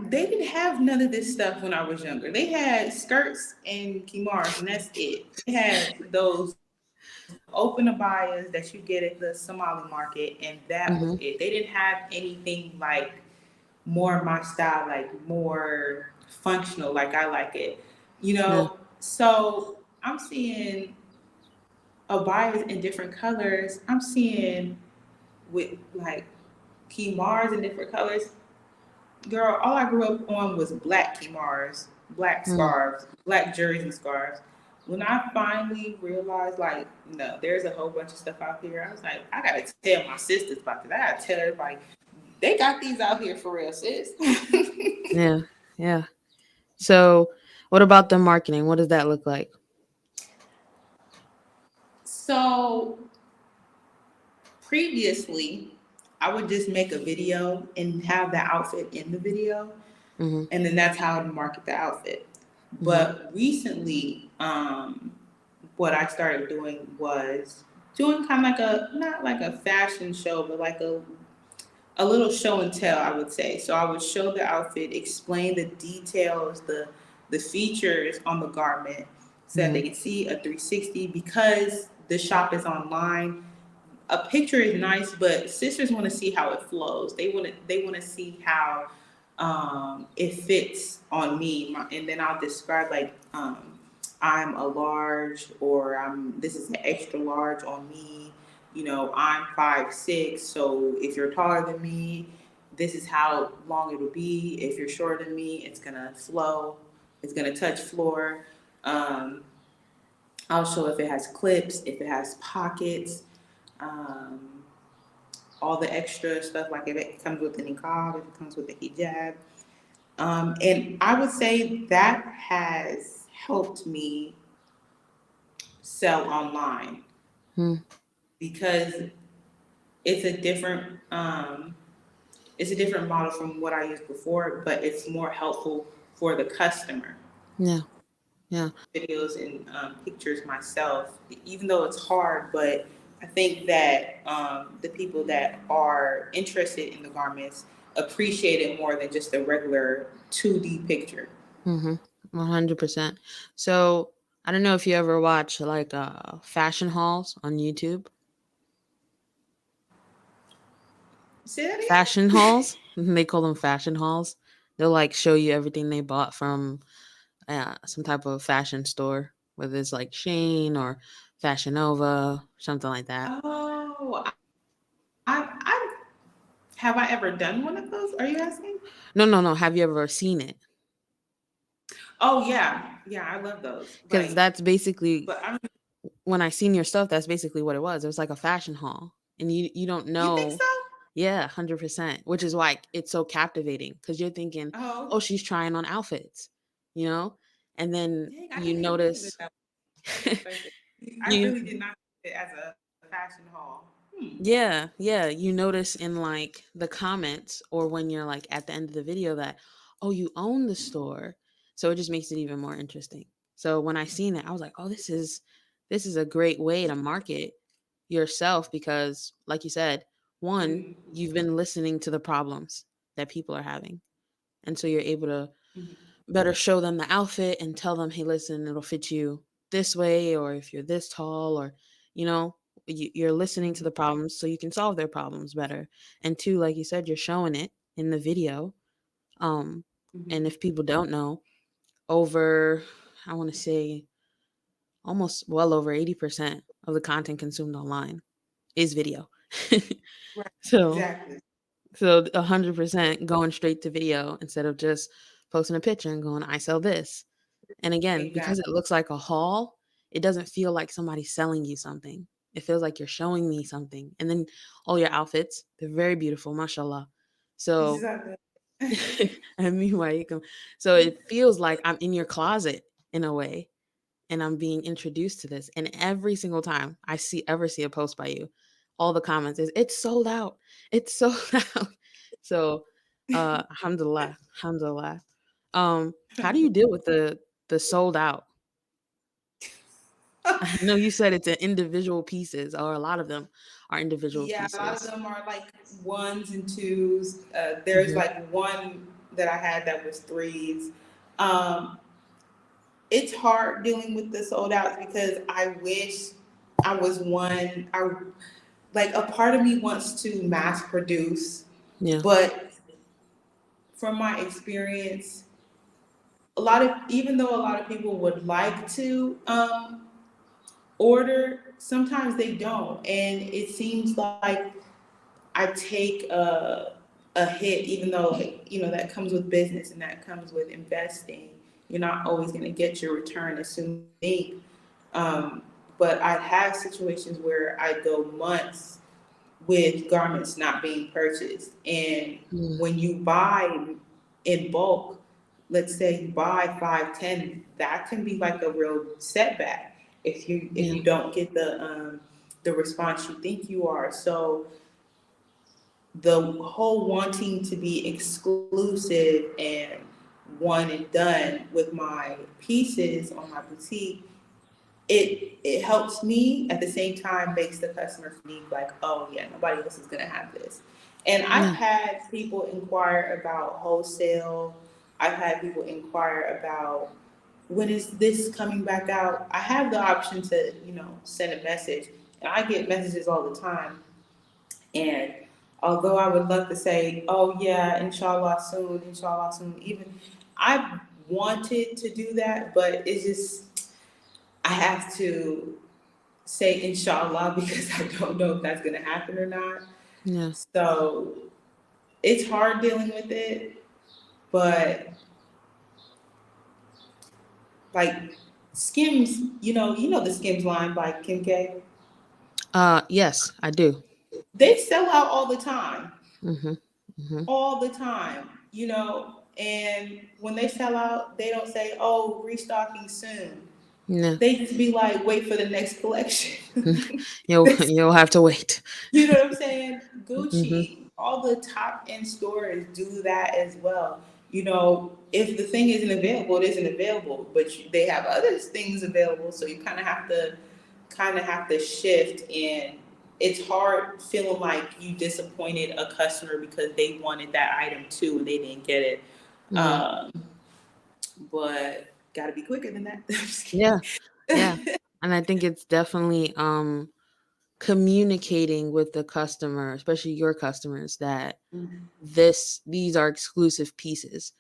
they didn't have none of this stuff when I was younger. They had skirts and kimars, and that's it. They had those open abayas that you get at the Somali market, and that was Mm-hmm. it. They didn't have anything like more my style, like more functional, like I like it. Yeah. So I'm seeing abayas in different colors. I'm seeing with like kimars in different colors. Girl, all I grew up on was black kimars, black Mm. scarves, black jersey scarves. When I finally realized, like, no, there's a whole bunch of stuff out here, I was like, I gotta tell my sisters about this. I gotta tell everybody, they got these out here for real, sis. Yeah. Yeah. So, what about the marketing? What does that look like? So previously, I would just make a video and have the outfit in the video, Mm-hmm. and then that's how I market the outfit. Mm-hmm. But recently, what I started doing was doing kind of like not like a fashion show, but like a little show and tell, I would say. So I would show the outfit, explain the details, the features on the garment, so that Mm-hmm. they can see a 360. Because the shop is online, a picture is nice, but sisters want to see how it flows. They want to see how it fits on me, and then I'll describe like I'm a large, or this is an extra large on me. I'm 5'6", so if you're taller than me, this is how long it'll be. If you're shorter than me, it's gonna flow. It's gonna touch floor. Um, I'll show if it has clips, if it has pockets, um, all the extra stuff, like if it comes with the niqab, if it comes with the hijab. And I would say that has helped me sell online, Mm. because it's a different um, it's a different model from what I used before, but it's more helpful for the customer. Yeah. Yeah. Videos and pictures myself, even though it's hard, but I think that the people that are interested in the garments appreciate it more than just a regular 2D picture. Mm-hmm. 100%. So, I don't know if you ever watch like fashion hauls on YouTube. Say that Fashion again? hauls. They call them fashion hauls. They'll like show you everything they bought from some type of fashion store, whether it's like Shane or Fashion Nova, something like that. Oh, I have I ever done one of those? Are you asking? No, no, no. Have you ever seen it? Oh yeah, Yeah, I love those. Because that's basically, But I don't. when I seen your stuff, that's basically what it was. It was like a fashion haul, and you don't You think know. so? Yeah, 100%. Which is why it's so captivating, because you're thinking, Oh, oh, she's trying on outfits, you know, and then dang! I you didn't even think of it notice. that perspective. I you really did not see it as a fashion haul. Yeah, yeah. You notice in like the comments, or when you're like at the end of the video, that, oh, you own the store. So it just makes it even more interesting. So when I seen it, I was like, oh, this is a great way to market yourself, because like you said, one, Mm-hmm. you've been listening to the problems that people are having. And so you're able to better show them the outfit and tell them, hey, listen, it'll fit you this way, or if you're this tall, or, you know, you're listening to Mm-hmm. the problems so you can solve their problems better. And two, like you said, you're showing it in the video. Um, and Mm-hmm. if people don't know, over, I want to say, almost well over 80% of the content consumed online is video. Right. so Exactly. so 100% going straight to video instead of just posting a picture and going, I sell this. And again, because Exactly. it looks like a haul, it doesn't feel like somebody's selling you something. It feels like you're showing me something. And then all your outfits, they're very beautiful, mashallah. So, Exactly. and meanwhile, you come. So it feels like I'm in your closet in a way, and I'm being introduced to this. And every single time I see a post by you, all the comments is, it's sold out. It's sold out. So, alhamdulillah, alhamdulillah. How do you deal with the sold out? I know you said it's individual pieces, or a lot of them are individual Yeah, a lot of pieces. them are like ones and twos. There's Hmm. like one that I had that was threes. Um, it's hard dealing with the sold outs because I wish I was one. I like a part of me wants to mass produce, Yeah, but from my experience, a lot of even though a lot of people would like to order, sometimes they don't, and it seems like I take a hit, even though like, that comes with business and that comes with investing. You're not always going to get your return as soon as you think. But I've had situations where I go months with garments not being purchased, and yeah, when you buy in bulk, let's say you buy 5, 10, that can be like a real setback if yeah, you don't get the response you think you are. So the whole wanting to be exclusive and one and done with my pieces on my boutique, it helps me, at the same time makes the customer feel like, oh yeah, nobody else is gonna have this. And I've yeah, had people inquire about wholesale. I've had people inquire about when is this coming back out. I have the option to send a message, and I get messages all the time. And although I would love to say, oh yeah, inshallah soon, even I wanted to do that, but it's just I have to say inshallah because I don't know if that's gonna happen or not. yeah. So it's hard dealing with it, but like Skims, the Skims line by Kim K, Yes, I do. they sell out all the time. Hmm. Hmm. All the time, and when they sell out, they don't say, oh, restocking soon. Yeah. They just be like, wait for the next collection. You'll have to wait. You know what I'm saying? Hmm. Gucci, all the top end stores do that as well. If the thing isn't available, it isn't available, but they have other things available, so you kind of have to shift. And it's hard feeling like you disappointed a customer because they wanted that item too and they didn't get it. Yeah. Um, but got to be quicker than that. I'm just Yeah. Yeah. kidding. And I think it's definitely communicating with the customer, especially your customers, that these are exclusive pieces.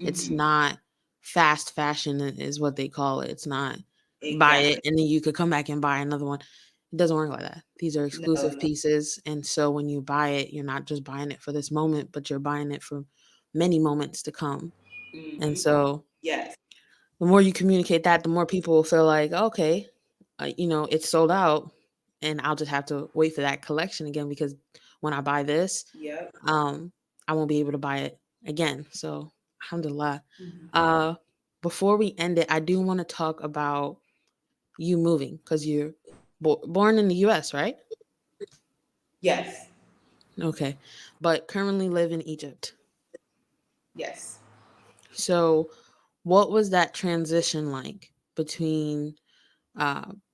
It's Mhm. not fast fashion is what they call it. It's not buy it Exactly. and then you could come back and buy another one. It doesn't work like that. These are No, exclusive no. pieces. And so when you buy it, you're not just buying it for this moment, but you're buying it for many moments to come. And Hmm. so Yes. The more you communicate that, the more people will feel like, okay, it's sold out, and I'll just have to wait for that collection again because when I buy this, Yep. um, I won't be able to buy it again. So, alhamdulillah. Mhm. Uh, Before we end it, I do want to talk about you moving because you're born in the U.S., right? Yes. Okay, but currently live in Egypt. Yes. So, what was that transition like between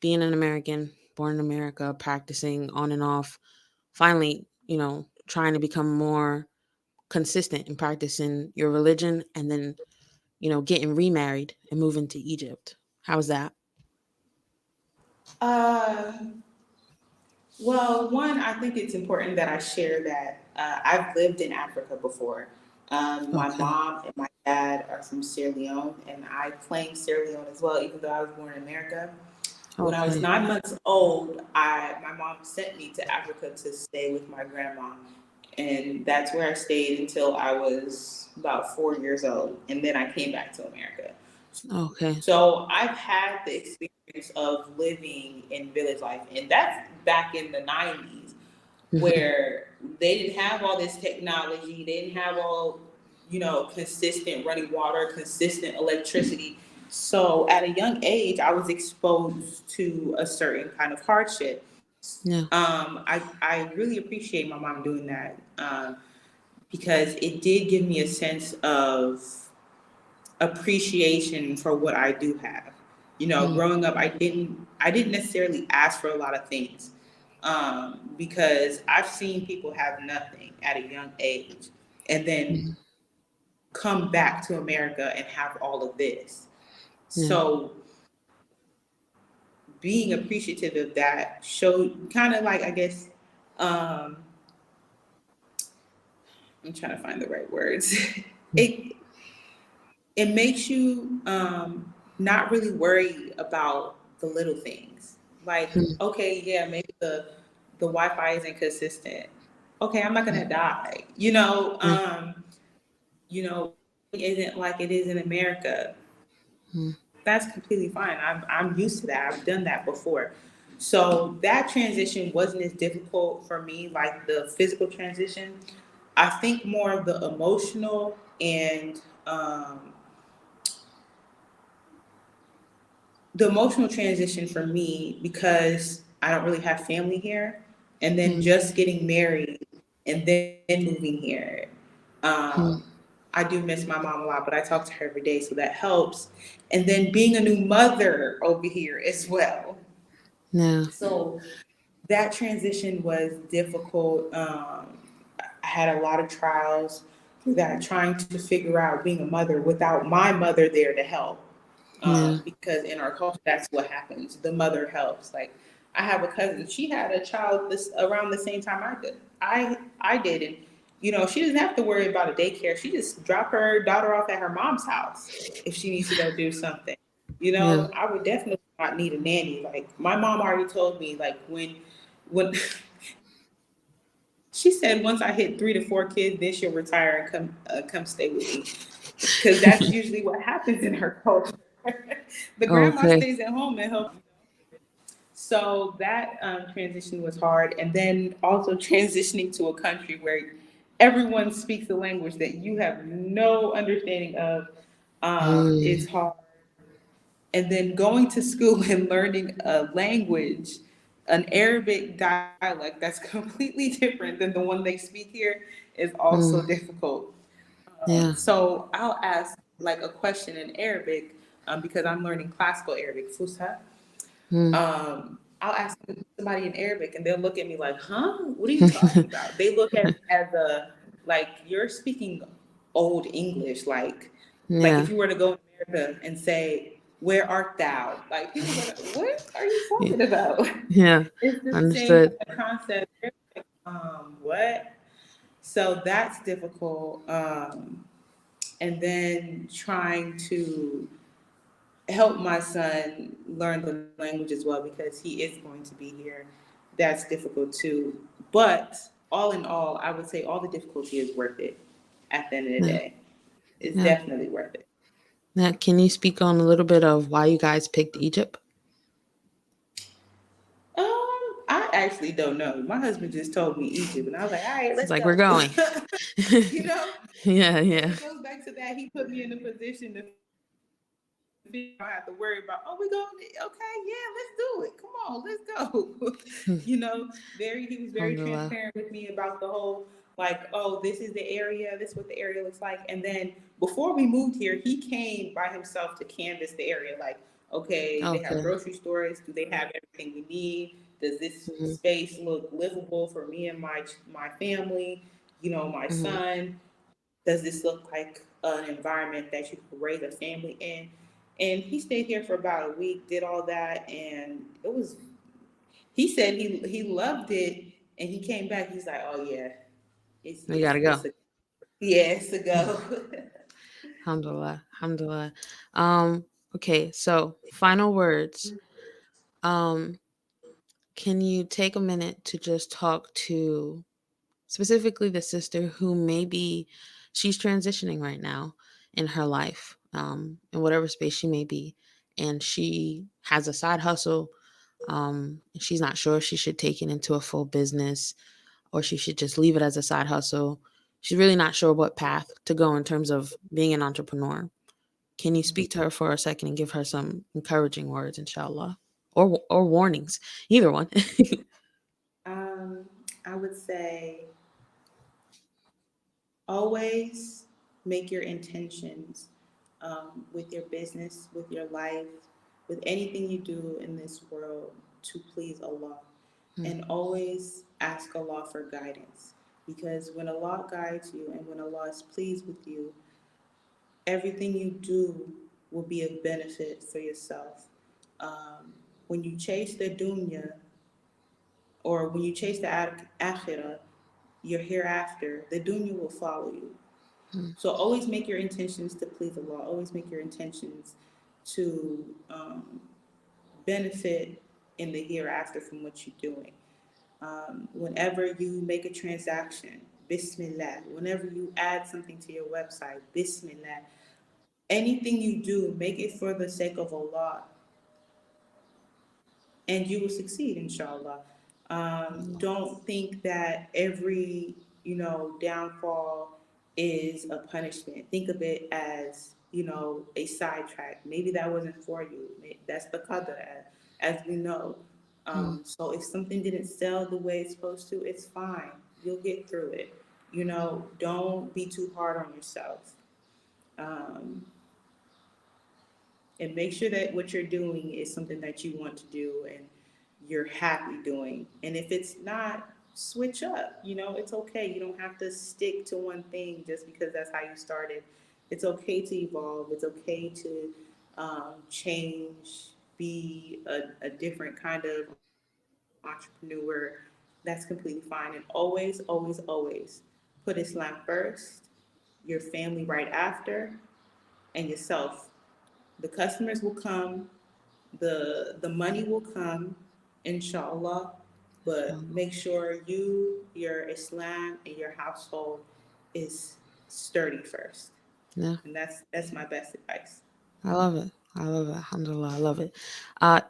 being an American, born in America, practicing on and off, finally, trying to become more consistent in practicing your religion, and then, getting remarried and moving to Egypt? How was that? Uh, well, one, I think it's important that I share that I've lived in Africa before. My Okay. mom and my dad are from Sierra Leone, and I claim Sierra Leone as well, even though I was born in America. When I was Okay. 9 months old, my mom sent me to Africa to stay with my grandma, and that's where I stayed until I was about 4 years old, and then I came back to America. Okay. So I've had the experience of living in village life, and that's back in the 90s where they didn't have all this technology, they didn't have all, consistent running water, consistent electricity. So at a young age, I was exposed to a certain kind of hardship. Yeah. I really appreciate my mom doing that because it did give me a sense of appreciation for what I do have. Mm, Growing up, I didn't necessarily ask for a lot of things because I've seen people have nothing at a young age and then mm, come back to America and have all of this. yeah. So being appreciative of that showed kind of like, I guess, um, I'm trying to find the right words. Mm, it it makes you not really worry about the little things. Like, mm, okay, yeah, maybe the Wi-Fi isn't consistent. Okay, I'm not mm, gonna die. yeah. It isn't like it is in America. Mm, That's completely fine. I'm used to that. I've done that before. So that transition wasn't as difficult for me, like the physical transition. I think more of the emotional and the emotional transition for me because I don't really have family here, and then mm, just getting married and then moving here. Um, mm, I do miss my mom a lot, but I talk to her every day, so that helps. And then being a new mother over here as well. yeah. So that transition was difficult. I had a lot of trials through that, trying to figure out being a mother without my mother there to help. Yeah. Because in our culture, that's what happens. The mother helps. Like I have a cousin; she had a child this around the same time I did. I did, and she doesn't have to worry about a daycare. She just drop her daughter off at her mom's house if she needs to go do something. Yeah. I would definitely not need a nanny. Like my mom already told me, like when she said once I hit 3 to 4 kids, then she'll retire and come stay with me, because that's usually what happens in her culture. The grandma Okay. stays at home and helps. So that transition was hard, and then also transitioning to a country where everyone speaks a language that you have no understanding of is Mm, hard. And then going to school and learning a language, an Arabic dialect that's completely different than the one they speak here, is also mm, difficult. yeah. So I'll ask like a question in Arabic because I'm learning classical Arabic, Fusha. Mm. I'll ask somebody in Arabic and they'll look at me like, huh? What are you talking about? They look at me as like, you're speaking old English. Like Yeah. if you were to go to America and say, where art thou? Like people go, what are you Yeah. talking about? Yeah. It's the same Understood. kind of concept. They're like, what? So that's difficult. And then trying to help my son learn the language as well because he is going to be here. That's difficult too. But all in all, I would say all the difficulty is worth it at the end of the Yeah. day. It's Yeah. definitely worth it. Now, can you speak on a little bit of why you guys picked Egypt? I actually don't know. My husband just told me Egypt, and I was like, all right, It's let's like we're go. going. You know, Yeah, yeah. it goes back to that. He put me in a position to figure. I don't have to worry about. Oh, we going? Okay, yeah, let's do it. Come on, let's go. He was very Alhamdulillah. transparent with me about the whole like, oh, this is the area. This is what the area looks like. And then before we moved here, he came by himself to canvas the area. Like, okay, they have Okay. grocery stores. Do they have everything we need? Does this Hmm. space look livable for me and my family? My Hmm. son. Does this look like an environment that you could raise a family in? And he stayed here for about a week, did all that, and it was. He said he loved it, and he came back. He's like, oh yeah, it's We it's gotta go. it's a yeah, it's a go. Alhamdulillah. Alhamdulillah. Um, okay, so final words. Um, can you take a minute to just talk to specifically the sister who maybe she's transitioning right now in her life, in whatever space she may be, and she has a side hustle. She's not sure if she should take it into a full business or she should just leave it as a side hustle. She's really not sure what path to go in terms of being an entrepreneur. Can you speak to her for a second and give her some encouraging words, inshallah, or warnings, either one? um, I would say always make your intentions with your business, with your life, with anything you do in this world to please Allah. Hmm. And always ask Allah for guidance. Because when Allah guides you and when Allah is pleased with you, everything you do will be of benefit for yourself. When you chase the dunya or when you chase the akhirah, your hereafter, the dunya will follow you. Hmm. So always make your intentions to please Allah. Always make your intentions to benefit in the hereafter from what you're doing. Whenever you make a transaction, Bismillah. Whenever you add something to your website, Bismillah. Anything you do, make it for the sake of Allah, and you will succeed, inshallah. Don't think that every downfall is a punishment. Think of it as a sidetrack. Maybe that wasn't for you. That's the qadr, as we know. Hmm. So if something didn't sell the way it's supposed to, it's fine. You'll get through it. Don't be too hard on yourself. Um, and make sure that what you're doing is something that you want to do and you're happy doing. And if it's not, switch up. It's okay. You don't have to stick to one thing just because that's how you started. It's okay to evolve. It's okay to change, be a different kind of entrepreneur. That's completely fine. And always, always, always put Islam first, your family right after, and yourself. The customers will come, the money will come, inshallah, but Inshallah. make sure your Islam and your household is sturdy first. Yeah, And that's my best advice. I love it. I love it. Alhamdulillah, I love it.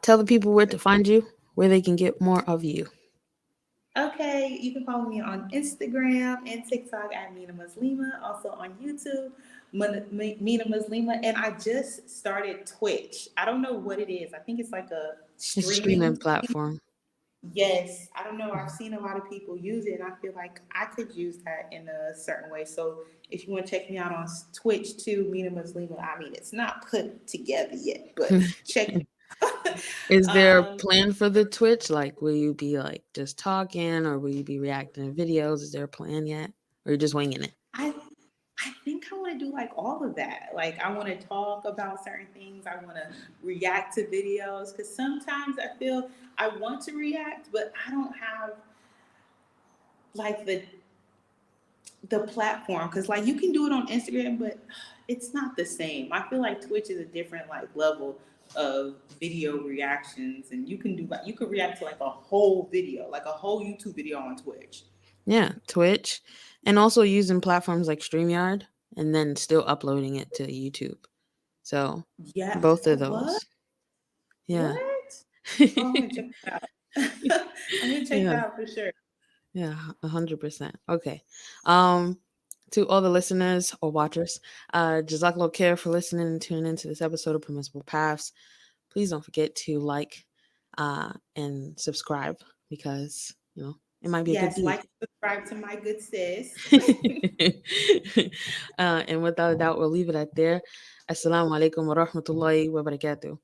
Tell the people where to find you, where they can get more of you. Okay, you can follow me on Instagram and TikTok at Minaa Muslimaa, also on YouTube, Minaa Muslimaa, and I just started Twitch. I don't know what it is. I think it's like a It's a streaming streaming. platform. Yes, I don't know. I've seen a lot of people use it, and I feel like I could use that in a certain way. So if you want to check me out on Twitch too, Mina Muslimaa. I mean, it's not put together yet, but check me out. Is there a plan for the Twitch? Like, will you be like just talking, or will you be reacting to videos? Is there a plan yet, or are you just winging it? I I think I want to do like all of that. Like I want to talk about certain things. I want to react to videos because sometimes I feel I want to react, but I don't have like the platform because like you can do it on Instagram, but it's not the same. I feel like Twitch is a different like level of video reactions, and you can do like you could react to like a whole video, like a whole YouTube video on Twitch. Yeah, Twitch, and also using platforms like StreamYard, and then still uploading it to YouTube. So Yeah. both of What? those. Yeah. What? Oh, I'm gonna check that out. I'm gonna check Yeah. that out for sure. Yeah, 100%. Okay. Um, to all the listeners or watchers, Jazakallah khair for listening and tuning into this episode of Permissible Paths. Please don't forget to like and subscribe because, it might be a good Yes, deed. like and subscribe to my good sis. And without a doubt, we'll leave it at there. Assalamu alaikum wa rahmatullahi wa barakatuh.